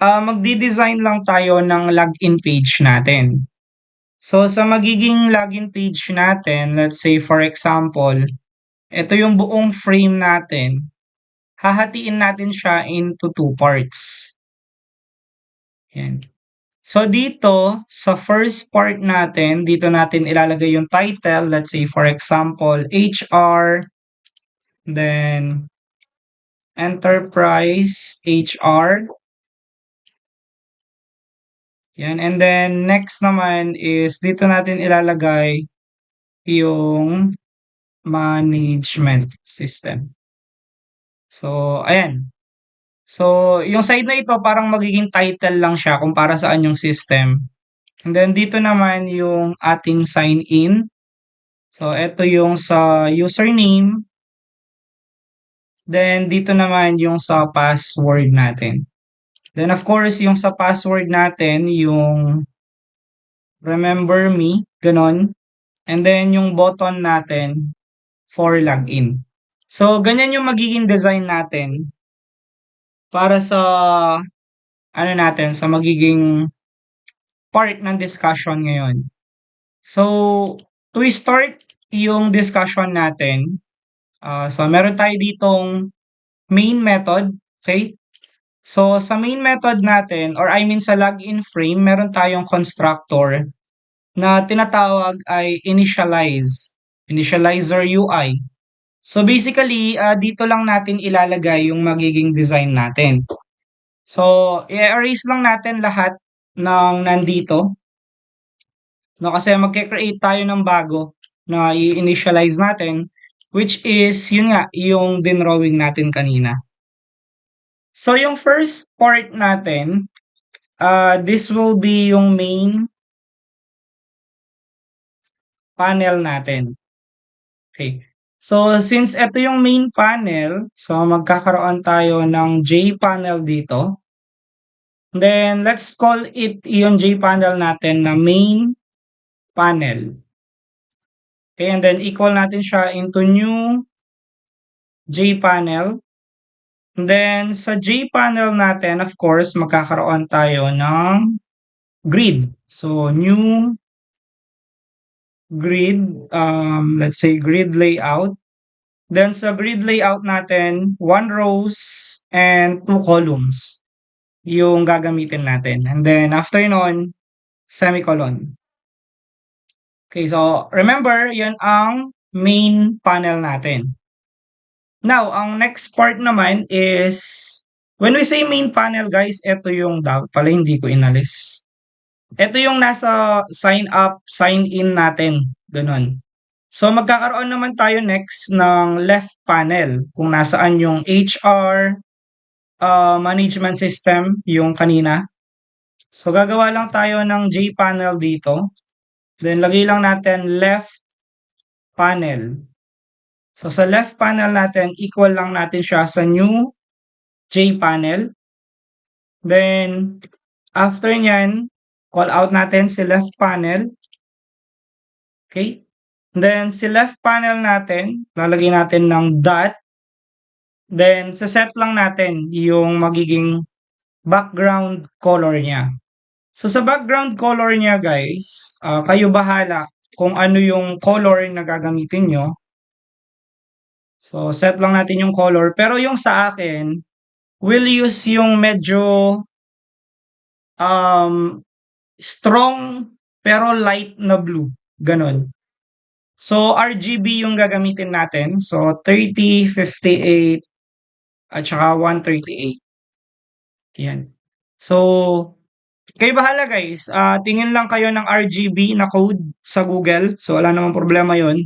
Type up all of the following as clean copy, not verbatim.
Magde-design lang tayo ng login page natin. So, sa magiging login page natin, let's say for example, ito yung buong frame natin. Hahatiin natin siya into two parts. Yan. So, dito, sa first part natin, dito natin ilalagay yung title. Let's say for example, HR, then Enterprise HR. Yan. And then, next naman is dito natin ilalagay yung management system. So, ayan. So, yung side na ito parang magiging title lang siya kung para saan yung system. And then dito naman yung ating sign in. So, ito yung sa username. Then dito naman yung sa password natin. Then of course, yung sa password natin, yung remember me, ganon. And then yung button natin for login. So, ganyan yung magiging design natin para sa sa magiging part ng discussion ngayon. So, to start yung discussion natin, so meron tayo ditong main method, okay? So, sa main method natin, or I mean sa login frame, meron tayong constructor na tinatawag ay initializer UI. So, basically, dito lang natin ilalagay yung magiging design natin. So, i-erase lang natin lahat ng nandito. No, kasi magke-create tayo ng bago na i-initialize natin, which is, yun nga, yung dinrawing natin kanina. So, yung first part natin, this will be yung main panel natin. Okay. So, since ito yung main panel, so magkakaroon tayo ng J-panel dito. Then, let's call it yung J-panel natin na main panel. Okay, and then equal natin siya into new J-panel. And then, sa J-panel natin, of course, magkakaroon tayo ng grid. So, new grid, let's say grid layout. Then sa grid layout natin, 1 rows and 2 columns yung gagamitin natin. And then after nun, semicolon. Okay, so remember, yun ang main panel natin. Now, ang next part naman is, when we say main panel guys, ito yung pala hindi ko inalis. Ito yung nasa sign up, sign in natin. Ganun. So, magkakaroon naman tayo next ng left panel kung nasaan yung HR management system, yung kanina. So, gagawa lang tayo ng J panel dito. Then, lagay lang natin left panel. So, sa left panel natin, equal lang natin siya sa new J panel. Then, after nyan, call out natin si left panel. Okay? Then, si left panel natin, lalagay natin ng dot. Then, set lang natin yung magiging background color niya. So, sa background color niya, guys, kayo bahala kung ano yung color na gagamitin nyo. So, set lang natin yung color. Pero yung sa akin, we'll use yung medyo strong pero light na blue. Ganon. So, RGB yung gagamitin natin. So, 30, 58, at saka 138. Yan. So, kayo bahala guys. Tingin lang kayo ng RGB na code sa Google. So, wala namang problema yon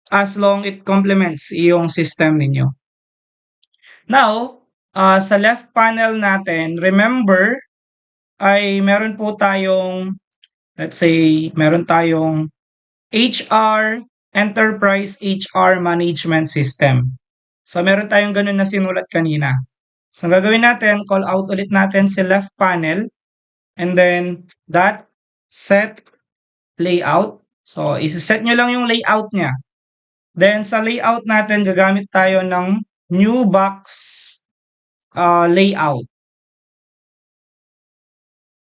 as long it complements yung system ninyo. Now, sa left panel natin, remember, ay meron po tayong, let's say, meron tayong HR, Enterprise HR Management System. So, meron tayong ganun na sinulat kanina. So, ang gagawin natin, call out ulit natin si left panel. And then, that set layout. So, isa-set nyo lang yung layout niya. Then, sa layout natin, gagamit tayo ng new box layout.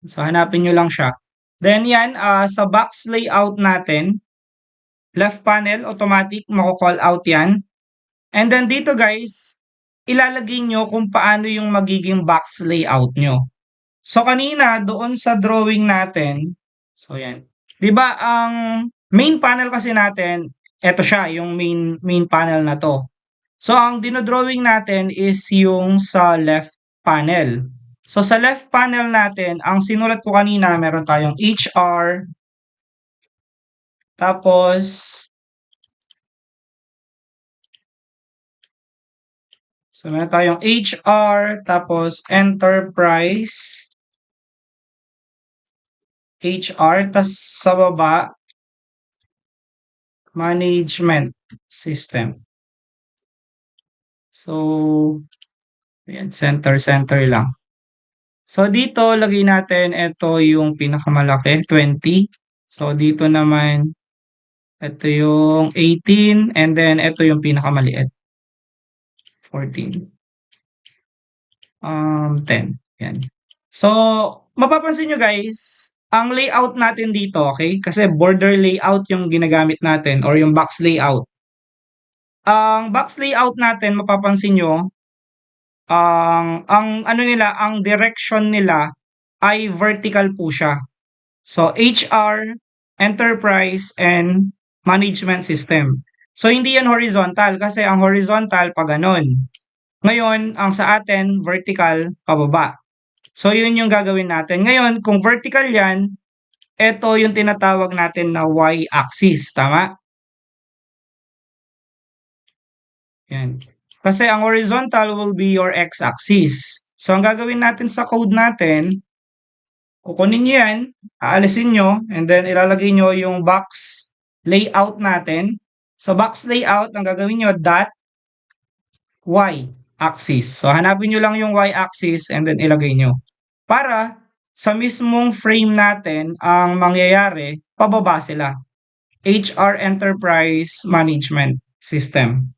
So, hanapin niyo lang siya. Then 'yan, sa box layout natin, left panel automatic mako-call out 'yan. And then dito guys, ilalagay niyo kung paano yung magiging box layout niyo. So, kanina doon sa drawing natin, so 'yan. 'Di ba ang main panel kasi natin, eto siya yung main panel na 'to. So, ang dino-drawing natin is yung sa left panel. So, sa left panel natin, ang sinulat ko kanina meron tayong HR, tapos meron tayong HR, tapos enterprise, HR, tas sa baba, management system. So, ayan, center lang. So, dito lagay natin ito yung pinakamalaki, 20. So, dito naman, ito yung 18 and then ito yung pinakamaliit, 14. 10. Yan. So, mapapansin nyo guys, ang layout natin dito, okay? Kasi border layout yung ginagamit natin or yung box layout. Ang box layout natin, mapapansin nyo, ang ano nila, ang direction nila ay vertical po siya. So, HR, enterprise, and management system. So, hindi yan horizontal kasi ang horizontal pa ganon. Ngayon, ang sa atin, vertical, pababa. So, yun yung gagawin natin. Ngayon, kung vertical yan, ito yung tinatawag natin na y-axis. Tama? Yan. Kasi ang horizontal will be your x-axis. So, ang gagawin natin sa code natin, kukunin nyo yan, aalisin nyo, and then ilalagay nyo yung box layout natin. So, box layout, ang gagawin nyo, dot y-axis. So, hanapin nyo lang yung y-axis and then ilagay nyo. Para sa mismong frame natin, ang mangyayari, pababa sila. HR Enterprise Management System.